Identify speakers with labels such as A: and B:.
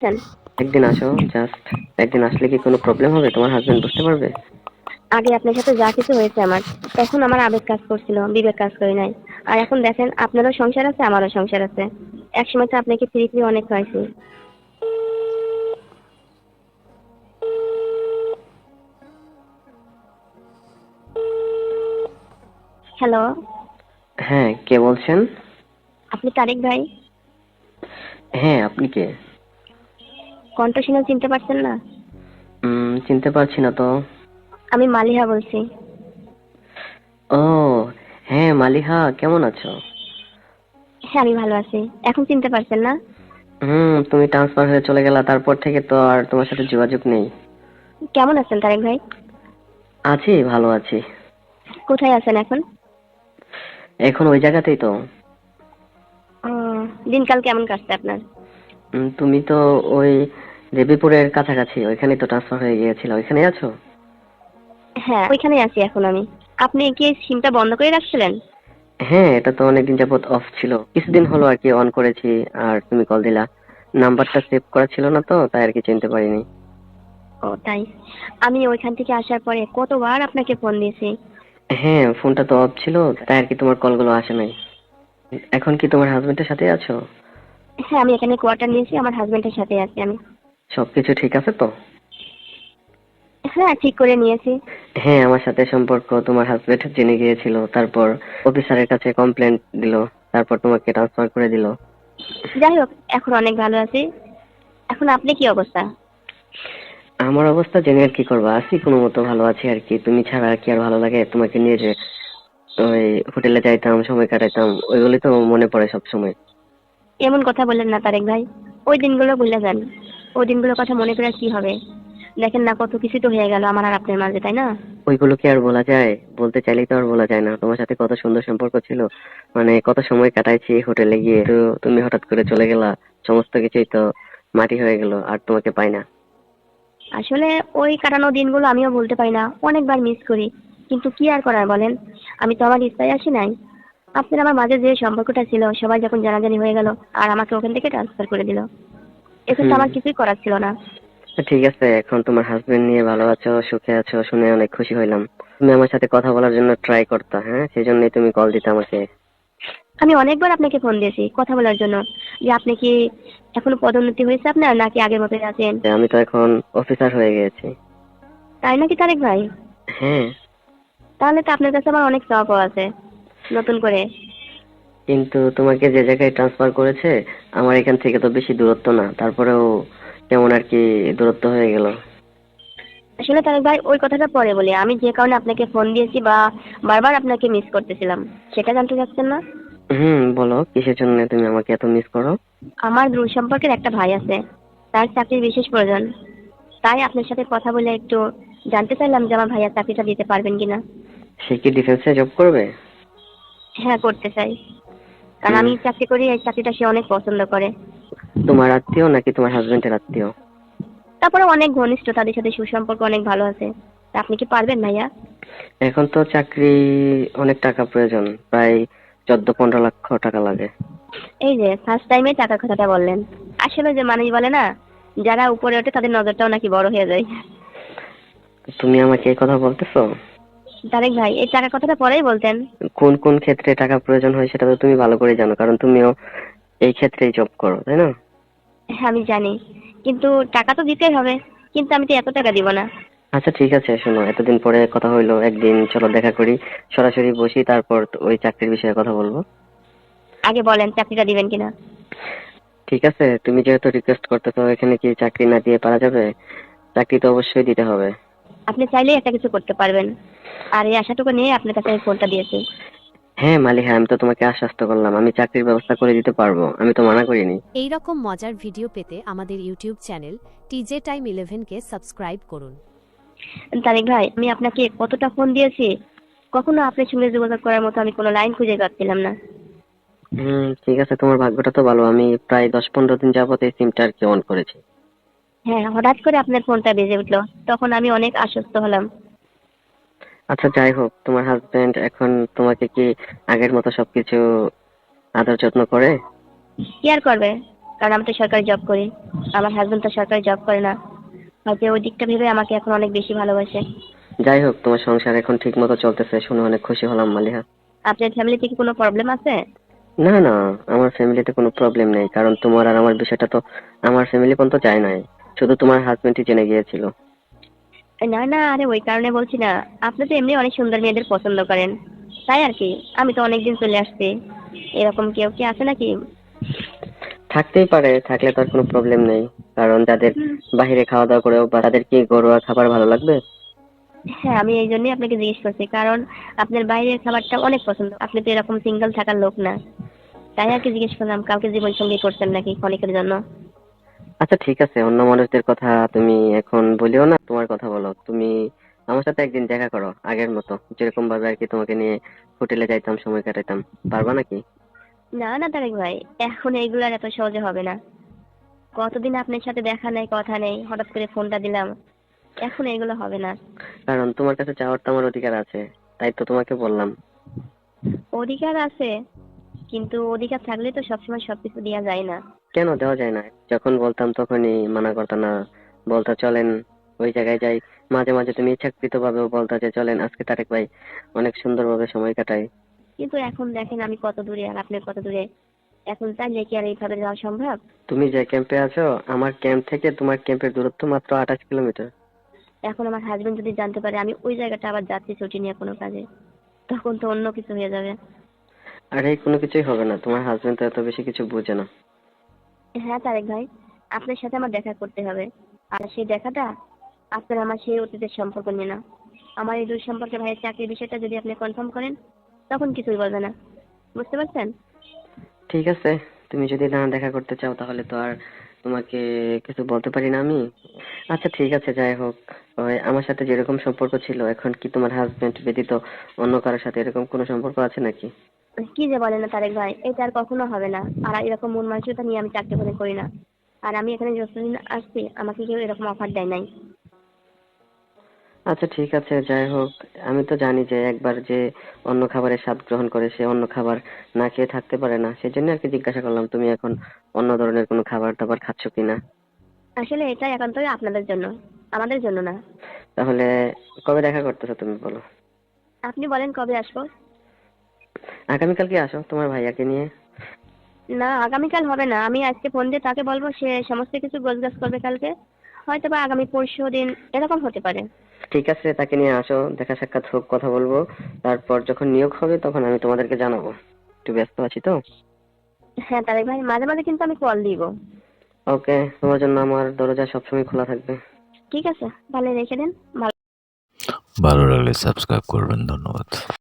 A: আছেন?
B: একদিন আসো, জাস্ট একদিন আসলে কি কোনো প্রবলেম হবে? তোমার হাসবেন্ড বুঝতে পারবে?
A: আগে আপনার সাথে যা কিছু হয়েছে আমার, তখন আমার আবেগ কাজ করছিল, বিবেক কাজ করে নাই। আর এখন দেখেন আপনারও সংসার আছে, আমারও সংসার আছে। একসময় তো আপনাকে ফ্রি ফ্রি অনেক খাইছি। হ্যালো,
B: হ্যাঁ, কে বলছেন?
A: আপনি তারেক ভাই?
B: হ্যাঁ, আপনি কে?
A: কণ্ঠ শুনে চিনতে পারছেন না?
B: চিনতে পারছি না তো।
A: আমি মালিহা বলছি।
B: ও, হ্যাঁ মালিহা, কেমন আছো?
A: হ্যাঁ, আমি ভালো আছি। এখন চিনতে পারছেন না?
B: তুমি ট্রান্সফার হয়ে চলে গেলা, তারপর থেকে তো আর তোমার সাথে যোগাযোগ নেই।
A: কেমন আছেন তারেক ভাই?
B: আছি, ভালো আছি।
A: কোথায় আছেন এখন?
B: এখন ওই জায়গাতেই তো।
A: ও, দিনকাল কেমন কাটছে আপনার?
B: তুমি তো ওই দেবীপুরের কাছাকাছি, ওইখানেই তো ট্রান্সফার হয়ে গিয়েছিল, ওইখানে আছো?
A: হ্যাঁ, ওইখানেই আছি এখন আমি। আপনি কি সিমটা বন্ধ করে রাখছিলেন?
B: হ্যাঁ, এটা তো অনেকদিন যাবত অফ ছিল, কিছুদিন হলো আর কি অন করেছি। আর তুমি কল দিলা। নাম্বারটা সেভ করা ছিল না তো, তাই আর কি চিনতে পারিনি।
A: ও তাই। আমি ওইখান থেকে আসার পরে কতবার আপনাকে ফোন দিয়েছি।
B: হ্যাঁ, ফোনটা তো অফ ছিল, তাই আর কি তোমার কলগুলো আসে নাই। এখন কি তোমার হাজবেন্ডের সাথে আছো?
A: হ্যাঁ, আমি এখানে কোয়ার্টার নিয়েছি, আমার হাজবেন্ডের সাথে আছি আমি।
B: সবকিছু ঠিক আছে তো?
A: হ্যাঁ, ঠিক করে নিয়েছি।
B: হ্যাঁ, আমার সাথে সম্পর্ক তোমার হাজবেন্ড জেনে গিয়েছিল, তারপর অফিসারের কাছে কমপ্লেন দিল, তারপর তোমাকে ট্রান্সফার করে দিল।
A: যাই হোক, এখন অনেক ভালো আছি। এখন আপনি কি অবস্থা?
B: আমার অবস্থা জেনে আর কি করবা, আছি কোনো মতো ভালো আছি আর কি। তুমি ছাড়া আর কি আর ভালো লাগে? তোমাকে নিয়ে যে ওই হোটেলে যাইতাম, সময় কাটাইতাম, ওইগুলি তো মনে পড়ে সব সময়।
A: এমন কথা বললেন না তারেক ভাই। ওই দিনগুলো ভুলে যান। ওই দিনগুলোর কথা মনে করে কি হবে? দেখেন না, কত কিছু তো হয়ে গেল আমার আর আপনার মাঝে, তাই না?
B: ওইগুলো কি আর বলা যায়? বলতে চাইলেই তো আর বলা যায় না। তোমার সাথে কত সুন্দর সম্পর্ক ছিল, মানে কত সময় কাটাইছি হোটেলে গিয়ে। তো তুমি হঠাৎ করে চলে গেলা, সমস্ত কিছুই তো মাটি হয়ে গেল, আর তোমাকে পাই না।
A: আসলে ওই কাটানো দিনগুলো আমিও বলতে পারি না, অনেকবার মিস করি। কিন্তু কি আর করার বলেন? আমি তো আমার ইচ্ছায় আসি নাই। আপনার আমার মাঝে যে সম্পর্কটা ছিল, সবাই যখন জানাজানি হয়ে গেল আর আমাকে ওখান থেকে ট্রান্সফার করে দিল, এতে তো
B: হুম।
A: আমার কিছুই করার ছিল না।
B: ঠিক আছে, এখন তোমার হাজবেন্ড নিয়ে ভালো আছো, সুখে আছো, শুনে অনেক খুশি হইলাম। তুমি আমার সাথে কথা বলার জন্য ট্রাই করতা, হ্যাঁ, সেই জন্যই তুমি কল দিতে আমাকে।
A: আমি অনেকবার আপনাকে ফোন দিয়েছি কথা বলার জন্য, যে আপনি কি এখনো পদোন্নতি হয়েছে আপনার, নাকি আগের মতোই আছেন।
B: আমি তো এখন অফিসার হয়ে গেছি।
A: তাই নাকি তারেক ভাই?
B: হ্যাঁ।
A: তাহলে তো আপনার কাছে আমার অনেক চাওয়া আছে নতুন করে।
B: কিন্তু তোমাকে যে জায়গায় ট্রান্সফার করেছে, আমার এখান থেকে তো বেশি দূরত্ব না, তারপরেও কেমন আর কি দূরত্ব হয়ে গেল।
A: আসলে তারেক ভাই, ওই কথাটা পরে বলি। আমি যে কারণে আপনাকে ফোন দিয়েছি বা বারবার আপনাকে মিস করতেছিলাম, সেটা জানতে চাচ্ছেন না?
B: বলো, কিসের জন্য তুমি আমাকে এত মিস করো?
A: আমার দূর সম্পর্কের একটা ভাই আছে, তার চাকরির বিশেষ প্রয়োজন। তাই আপনার সাথে কথা বলে একটু জানতে চাইলাম যে আমার ভাইয়া চাকরিটা দিতে পারবেন কিনা।
B: সে কি ডিফেন্সে জব করবে?
A: হ্যাঁ, করতে চাই। কারণ
B: উম,
A: আমি চাকরি করি, এই চাকরিটা সে অনেক পছন্দ করে।
B: তোমার আত্মীয় নাকি তোমার হাজবেন্ডের আত্মীয়?
A: তারপরে অনেক ঘনিষ্ঠ, তাদের সাথে সুসম্পর্ক অনেক ভালো আছে। তা আপনি কি পারবেন ভাইয়া?
B: এখন তো চাকরি অনেক টাকা প্রয়োজন, প্রায় 14-15 লাখ টাকা লাগে।
A: এই যে ফার্স্ট টাইমে টাকার কথাটা বললেন। আসলে যে মানুষ বলে না, যারা উপরে ওঠে তাদের নজরটাও নাকি বড় হয়ে যায়।
B: তুমি আমাকে এই কথা বলতেছো?
A: তারেক ভাই, এই টাকার কথাটা পরেই বলতেন।
B: কোন কোন ক্ষেত্রে টাকা প্রয়োজন হয় সেটা তো তুমি ভালো করে জানো, কারণ তুমিও এই ক্ষেত্রেই জব করো, তাই না?
A: হ্যাঁ, আমি জানি। কিন্তু টাকা তো দিতেই হবে। কিন্তু আমি তো এত টাকা দিব না।
B: আচ্ছা ঠিক আছে, শোনো, এতদিন পরে কথা হইলো, একদিন চলো দেখা করি, সরাসরি বসি, তারপর তো ওই চাকরির বিষয়ে কথা বলবো।
A: আগে বলেন চাকরিটা দিবেন কিনা।
B: ঠিক আছে, তুমি যেহেতু রিকোয়েস্ট করতেছো, এখানে কি চাকরি না দিয়ে পারা যাবে? চাকরি তো অবশ্যই দিতে হবে।
A: আপনি চাইলেই একটা কিছু করতে পারবেন। আর এই আশাটুকু নিয়ে আপনার কাছে আমি ফোনটা দিয়েছি।
B: হ্যাঁ মালিহা, আমি তো তোমাকে আশ্বস্ত করলাম, আমি চাকরির ব্যবস্থা করে দিতে পারবো, আমি তো মানা করিনি।
C: এই রকম মজার ভিডিও পেতে আমাদের ইউটিউব চ্যানেল টিজে টাইম 11কে সাবস্ক্রাইব করুন।
A: তারেক ভাই, আমি আপনাকে কতটা ফোন দিয়েছি, কখনো আপনার সঙ্গে যোগাযোগ করার মতো আমি কোনো লাইন খুঁজে পাচ্ছিলাম না।
B: ঠিক আছে, তোমার ভাগ্যটা তো ভালো, আমি প্রায় 10-15 দিন যাবত এই সিমটা আর কি অন করেছি।
A: হ্যাঁ, হঠাৎ করে আপনার ফোনটা বেজে উঠলো, তখন আমি অনেক আশ্বস্ত হলাম।
B: আচ্ছা যাই হোক, তোমার হাজবেন্ড এখন তোমাকে কি আগের মতো সবকিছু আদর যত্ন করে?
A: কি আর করবে? কারণ আমি তো সরকারি জব করি, আমার হাজবেন্ড তো সরকারি জব করে না। হয়তো ওই দিকটা ভেবে আমাকে এখন অনেক বেশি ভালোবাসে।
B: যাই হোক, তোমার সংসার এখন ঠিক মতো চলতেছে শুনে অনেক খুশি হলাম মালিহা।
A: আপনার ফ্যামিলিতে কি কোনো প্রবলেম আছে?
B: না না, আমার ফ্যামিলিতে কোনো প্রবলেম নেই, কারণ তোমার আর আমার বিষয়টা তো আমার ফ্যামিলি পর্যন্ত যায় নাই, শুধু তোমার হাজবেন্ডই জেনে গিয়েছিল।
A: না না, আরে ওই কারণে বলছি না। আপনি তো এমনি অনেক সুন্দর মেয়েদের পছন্দ করেন, তাই আর কি। আমি তো অনেকদিন চলে আসছি, এরকম কেউ কি আছে নাকি?
B: থাকতেই পারে, থাকলে তো আর কোনো প্রবলেম নেই। কারণ যাদের
A: হুম,
B: বাইরে খাওয়া দাওয়া করেও বা তাদের কি ঘরোয়া খাবার ভালো লাগবে?
A: হ্যাঁ, আমি এই জন্যই আপনাকে জিজ্ঞেস করছি, কারণ আপনার বাইরের খাবারটা অনেক পছন্দ। আপনি তো এরকম সিঙ্গেল থাকার লোক না, তাই আর কি জিজ্ঞেস করলাম কাউকে জীবন সঙ্গী করছেন নাকি ক্ষণিকের জন্য।
B: আচ্ছা ঠিক আছে, অন্য মানুষদের কথা তুমি এখন বলিও না, তোমার কথা বলো। তুমি আমার সাথে একদিন দেখা করো আগের মতো, যেরকম ভাবে আর কি তোমাকে নিয়ে হোটেলে যাইতাম, সময় কাটাইতাম। পারবা নাকি?
A: না না তারেক ভাই, এখন এইগুলার এত সহজে হবে না। কতদিন আপনার সাথে দেখা নেই, কথা নেই, হঠাৎ করে ফোনটা দিলাম, এখন এগুলো হবে না।
B: কারণ তোমার কাছে চাওয়ার তো আমার অধিকার আছে, তাই তো তোমাকে বললাম।
A: অধিকার আছে, কিন্তু অধিকার থাকলে তো সবসময় সবকিছু দেওয়া যায় না।
B: কেন দেওয়া যায় না? যখন বলতাম তখনই মানা করতা না, বলতা চলেন ওই জায়গায় যাই। মাঝে মাঝে তুমি ইচ্ছাকৃত ভাবেও বলতা যে চলেন আজকে তারেক ভাই অনেক সুন্দরভাবে সময় কাটাই।
A: কিন্তু এখন দেখেন আমি কত দূরে আর আপনি কত দূরে, এখন চাইলে কি আর এইভাবে যাওয়া সম্ভব?
B: তুমি যে ক্যাম্পে আছো, আমার ক্যাম্প থেকে তোমার ক্যাম্পের দূরত্ব মাত্র 28 কিলোমিটার।
A: এখন আমার হাজবেন্ড যদি জানতে পারে আমি ওই জায়গাটা আবার যাচ্ছি ছুটি নিয়ে কোনো কাজে, তখন তো অন্য কিছু হয়ে যাবে।
B: আরে কোনো কিছুই হবে না, তোমার হাজবেন্ড তো এত বেশি কিছু বুঝে না।
A: হ্যাঁ তারেক ভাই, আপনার সাথে আমার দেখা করতে হবে। আর সেই দেখাটা আপনার আমার সেই অতীতের সম্পর্ক নিয়ে না, আমার এই দুই সম্পর্কে ভাইয়ের চাকরির বিষয়টা যদি আপনি কনফার্ম করেন, তখন কিছুই বলবে না। বুঝতে পারছেন?
B: ঠিক আছে, তুমি যদি না দেখা করতে চাও তাহলে তো আর তোমাকে কিছু বলতে পারি না আমি। আচ্ছা ঠিক আছে, যাই হোক, ওই আমার সাথে যেরকম সম্পর্ক ছিল, এখন কি তোমার হাজবেন্ড ব্যতীত অন্য কারোর সাথে এরকম কোনো সম্পর্ক আছে নাকি?
A: কি যে বলেন না তারেক ভাই, এটা আর কখনো হবে না। আর এরকম মন মানসিকতা নিয়ে আমি চাকরি করে করি না। আর আমি এখানে যতদিন আসছি আমাকে কেউ এরকম অফার দেয় নাই।
B: আচ্ছা ঠিক আছে, যাই হোক, আমি তো জানি যে একবার যে অন্য খাবারের স্বাদ গ্রহণ করে সে অন্য খাবার না খেয়ে থাকতে পারে না, সেজন্য আর কি জিজ্ঞাসা করলাম তুমি এখন অন্য ধরনের কোনো খাবার দাবার খাচ্ছ কিনা।
A: আসলে এটা একান্তই আপনাদের জন্য, আমাদের জন্য না।
B: তাহলে কবে দেখা করতেছো তুমি বলো?
A: আপনি বলেন কবে আসবো?
B: আগামীকাল কি আসো তোমার ভাইয়াকে নিয়ে?
A: না, আগামীকাল হবে না। আমি আজকে ফোন দিয়ে তাকে বলবো, সে সমস্ত কিছু গোছগাছ করবে কালকে। হয়তো বা আগামী পরশু দিন এরকম হতে পারে।
B: ঠিক আছে, তাকে নিয়ে আসো, দেখা সাক্ষাৎ হোক, কথা বলবো। তারপর যখন নিয়োগ হবে তখন আমি তোমাদেরকে জানাবো। একটু ব্যস্ত আছি তো।
A: হ্যাঁ তারেক ভাই, মাঝে মাঝে কিন্তু আমি কল দিব।
B: ওকে, তোমার জন্য আমার দরজা সবসময় খোলা থাকবে।
A: ঠিক আছে, তাহলে রেখে দেন।
D: ভালো লাগলে সাবস্ক্রাইব করবেন। ধন্যবাদ।